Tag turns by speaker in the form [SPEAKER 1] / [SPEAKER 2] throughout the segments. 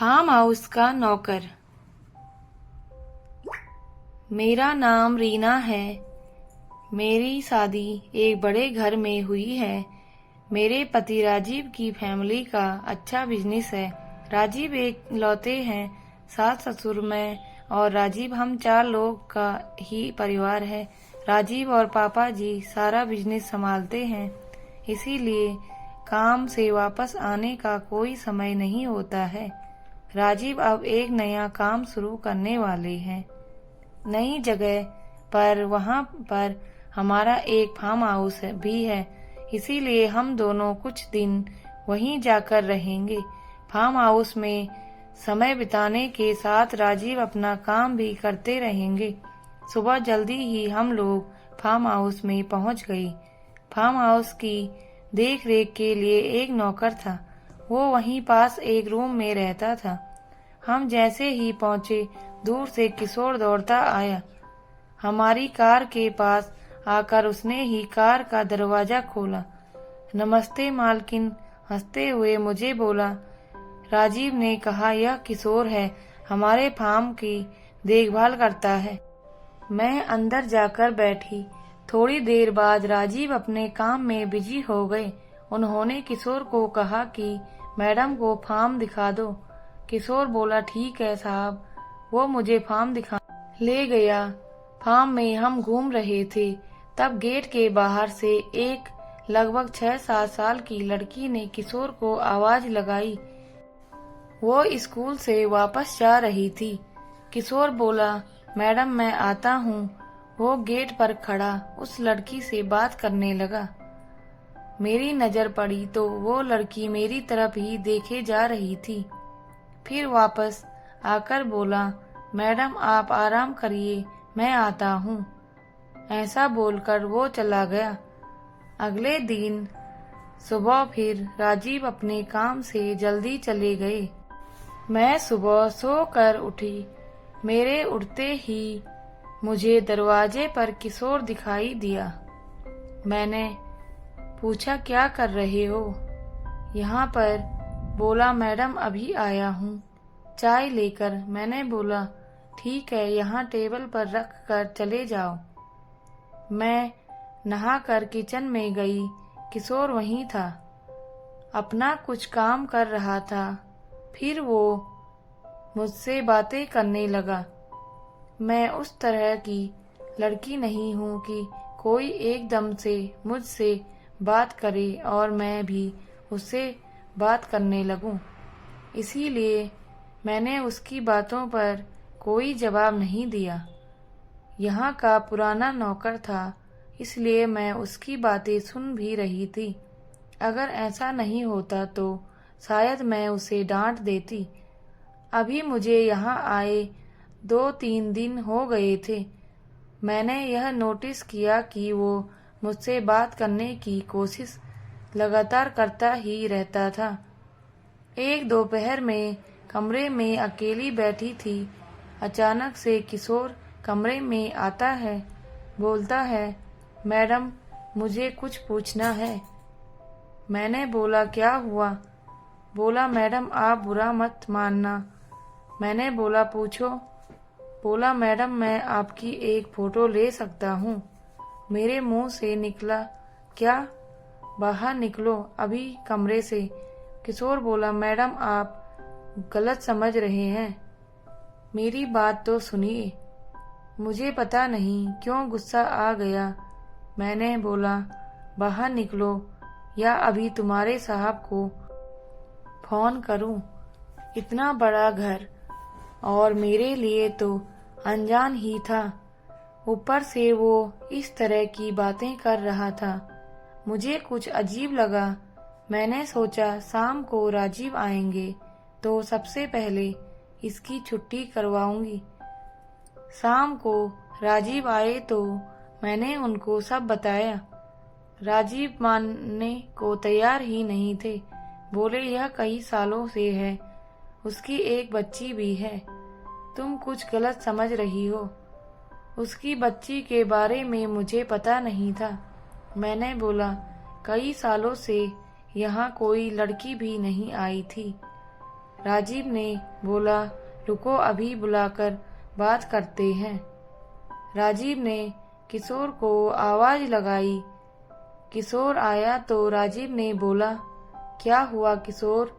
[SPEAKER 1] Farm house का नौकर। मेरा नाम रीना है। मेरी शादी एक बड़े घर में हुई है। मेरे पति राजीव की फैमिली का अच्छा बिजनेस है। राजीव एक लौते हैं, सास ससुर मैं और राजीव, हम 4 लोग का ही परिवार है। राजीव और पापा जी सारा बिजनेस संभालते हैं, इसीलिए काम से वापस आने का कोई समय नहीं होता है। राजीव अब एक नया काम शुरू करने वाले हैं नई जगह पर। वहाँ पर हमारा एक फार्म हाउस भी है, इसीलिए हम दोनों कुछ दिन वहीं जाकर रहेंगे। फार्म हाउस में समय बिताने के साथ राजीव अपना काम भी करते रहेंगे। सुबह जल्दी ही हम लोग फार्म हाउस में पहुंच गए। फार्म हाउस की देख रेख के लिए एक नौकर था, वो वहीं पास एक रूम में रहता था। हम जैसे ही पहुंचे, दूर से किशोर दौड़ता आया। हमारी कार के पास आकर उसने ही कार का दरवाजा खोला। नमस्ते मालकिन, हंसते हुए मुझे बोला। राजीव ने कहा, यह किशोर है, हमारे फार्म की देखभाल करता है। मैं अंदर जाकर बैठी। थोड़ी देर बाद राजीव अपने काम में बिजी हो गए। उन्होंने किशोर को कहा कि मैडम को फार्म दिखा दो। किशोर बोला, ठीक है साहब। वो मुझे फार्म दिखा ले गया। फार्म में हम घूम रहे थे, तब गेट के बाहर से एक लगभग 6-7 साल की लड़की ने किशोर को आवाज लगाई। वो स्कूल से वापस जा रही थी। किशोर बोला, मैडम मैं आता हूँ। वो गेट पर खड़ा उस लड़की से बात करने लगा। मेरी नजर पड़ी तो वो लड़की मेरी तरफ ही देखे जा रही थी। फिर वापस आकर बोला, मैडम आप आराम करिए, मैं आता हूँ। ऐसा बोलकर वो चला गया। अगले दिन सुबह फिर राजीव अपने काम से जल्दी चले गए। मैं सुबह सोकर उठी। मेरे उठते ही मुझे दरवाजे पर किशोर दिखाई दिया। मैंने पूछा, क्या कर रहे हो यहाँ पर? बोला, मैडम अभी आया हूँ चाय लेकर। मैंने बोला, ठीक है, यहाँ टेबल पर रख कर चले जाओ। मैं नहाकर किचन में गई। किशोर वहीं था, अपना कुछ काम कर रहा था। फिर वो मुझसे बातें करने लगा। मैं उस तरह की लड़की नहीं हूँ कि कोई एकदम से मुझसे बात करे और मैं भी उससे बात करने लगूं। इसीलिए मैंने उसकी बातों पर कोई जवाब नहीं दिया। यहाँ का पुराना नौकर था, इसलिए मैं उसकी बातें सुन भी रही थी। अगर ऐसा नहीं होता तो शायद मैं उसे डांट देती। अभी मुझे यहाँ आए 2-3 दिन हो गए थे। मैंने यह नोटिस किया कि वो मुझसे बात करने की कोशिश लगातार करता ही रहता था। एक दोपहर में कमरे में अकेली बैठी थी। अचानक से किशोर कमरे में आता है, बोलता है, मैडम मुझे कुछ पूछना है। मैंने बोला, क्या हुआ? बोला, मैडम आप बुरा मत मानना। मैंने बोला, पूछो। बोला, मैडम मैं आपकी एक फोटो ले सकता हूँ। मेरे मुंह से निकला, क्या? बाहर निकलो अभी कमरे से। किशोर बोला, मैडम आप गलत समझ रहे हैं, मेरी बात तो सुनिए। मुझे पता नहीं क्यों गुस्सा आ गया। मैंने बोला, बाहर निकलो या अभी तुम्हारे साहब को फोन करूं। इतना बड़ा घर और मेरे लिए तो अनजान ही था, ऊपर से वो इस तरह की बातें कर रहा था। मुझे कुछ अजीब लगा। मैंने सोचा शाम को राजीव आएंगे तो सबसे पहले इसकी छुट्टी करवाऊंगी। शाम को राजीव आए तो मैंने उनको सब बताया। राजीव मानने को तैयार ही नहीं थे। बोले, यह कई सालों से है, उसकी एक बच्ची भी है, तुम कुछ गलत समझ रही हो। उसकी बच्ची के बारे में मुझे पता नहीं था। मैंने बोला, कई सालों से यहाँ कोई लड़की भी नहीं आई थी। राजीव ने बोला, रुको, अभी बुलाकर बात करते हैं। राजीव ने किशोर को आवाज लगाई। किशोर आया तो राजीव ने बोला, क्या हुआ किशोर?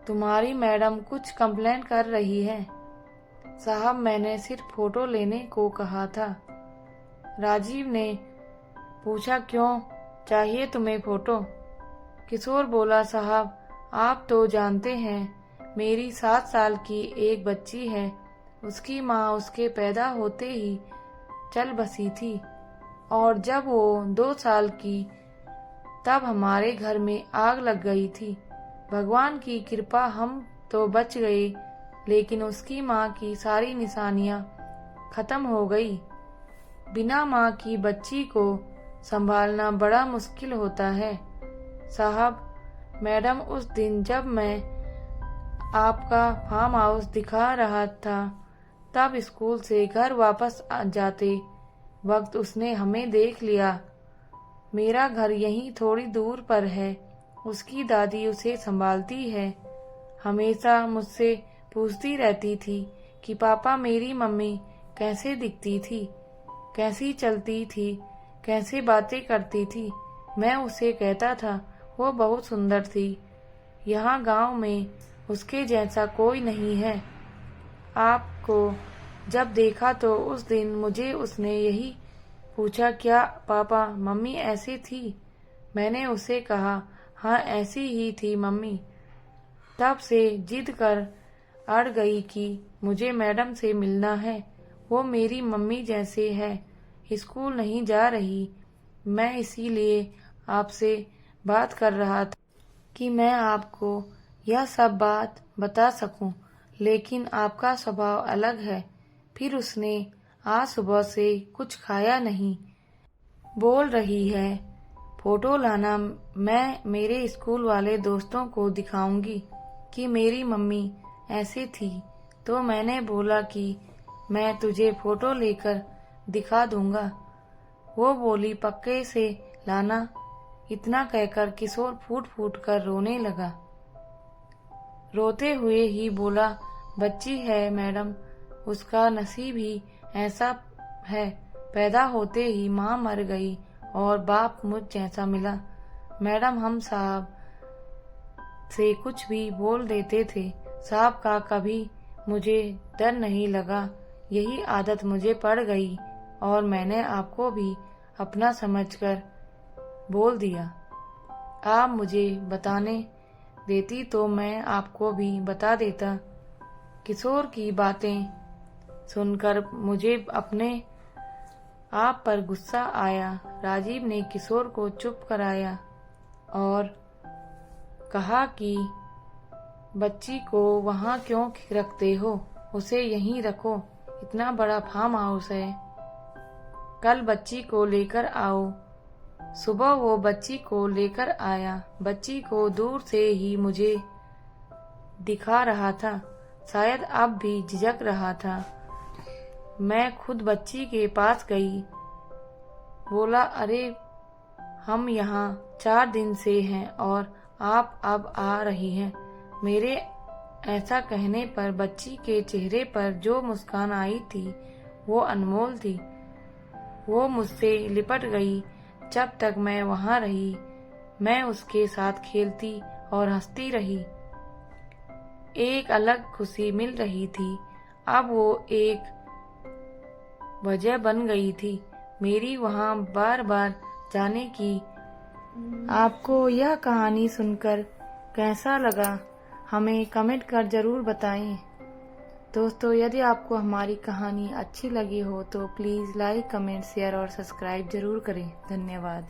[SPEAKER 1] तुम्हारी मैडम कुछ कंप्लेंट कर रही है। साहब, मैंने सिर्फ फोटो लेने को कहा था। राजीव ने पूछा, क्यों चाहिए तुम्हें फोटो? किशोर बोला, साहब, आप तो जानते हैं मेरी 7 साल की एक बच्ची है। उसकी माँ उसके पैदा होते ही चल बसी थी और जब वो 2 साल की तब हमारे घर में आग लग गई थी। भगवान की कृपा हम तो बच गए, लेकिन उसकी माँ की सारी निशानियां खत्म हो गई। बिना माँ की बच्ची को संभालना बड़ा मुश्किल होता है। साहब, मैडम, उस दिन जब मैं आपका फार्म हाउस दिखा रहा था तब स्कूल से घर वापस जाते वक्त उसने हमें देख लिया। मेरा घर यहीं थोड़ी दूर पर है। उसकी दादी उसे संभालती है। हमेशा मुझसे पूछती रहती थी कि पापा, मेरी मम्मी कैसे दिखती थी, कैसी चलती थी, कैसे बातें करती थी। मैं उसे कहता था वो बहुत सुंदर थी। यहाँ गांव में उसके जैसा कोई नहीं है। आपको जब देखा तो उस दिन मुझे उसने यही पूछा, क्या पापा मम्मी ऐसी थी? मैंने उसे कहा, हाँ ऐसी ही थी मम्मी। तब से जिद कर अड़ गई कि मुझे मैडम से मिलना है। वो मेरी मम्मी जैसे है। स्कूल नहीं जा रही। मैं इसीलिए आपसे बात कर रहा था कि मैं आपको यह सब बात बता सकूं, लेकिन आपका स्वभाव अलग है। फिर उसने आज सुबह से कुछ खाया नहीं। बोल रही है, फोटो लाना, मैं मेरे स्कूल वाले दोस्तों को दिखाऊंगी कि मेरी मम्मी ऐसे थी। तो मैंने बोला कि मैं तुझे फोटो लेकर दिखा दूंगा। वो बोली, पक्के से लाना। इतना कहकर किशोर फूट फूट कर रोने लगा। रोते हुए ही बोला, बच्ची है मैडम, उसका नसीब ही ऐसा है। पैदा होते ही माँ मर गई और बाप मुझ जैसा मिला। मैडम, हम साहब से कुछ भी बोल देते थे। साहब का कभी मुझे डर नहीं लगा। यही आदत मुझे पड़ गई और मैंने आपको भी अपना समझकर बोल दिया। आप मुझे बताने देती तो मैं आपको भी बता देता। किशोर की बातें सुनकर मुझे अपने आप पर गुस्सा आया। राजीव ने किशोर को चुप कराया और कहा कि बच्ची को वहाँ क्यों रखते हो? उसे यहीं रखो। इतना बड़ा फार्म हाउस है। कल बच्ची को लेकर आओ। सुबह वो बच्ची को लेकर आया। बच्ची को दूर से ही मुझे दिखा रहा था। शायद अब भी झिझक रहा था। मैं खुद बच्ची के पास गई। बोला, अरे हम यहाँ 4 दिन से हैं और आप अब आ रही हैं। मेरे ऐसा कहने पर बच्ची के चेहरे पर जो मुस्कान आई थी वो अनमोल थी। वो मुझसे लिपट गई। जब तक मैं वहाँ रही मैं उसके साथ खेलती और हंसती रही। एक अलग खुशी मिल रही थी। अब वो एक वजह बन गई थी मेरी वहाँ बार बार जाने की। आपको यह कहानी सुनकर कैसा लगा हमें कमेंट कर जरूर बताएं। दोस्तों, यदि आपको हमारी कहानी अच्छी लगी हो तो प्लीज़ लाइक, कमेंट, शेयर और सब्सक्राइब जरूर करें। धन्यवाद।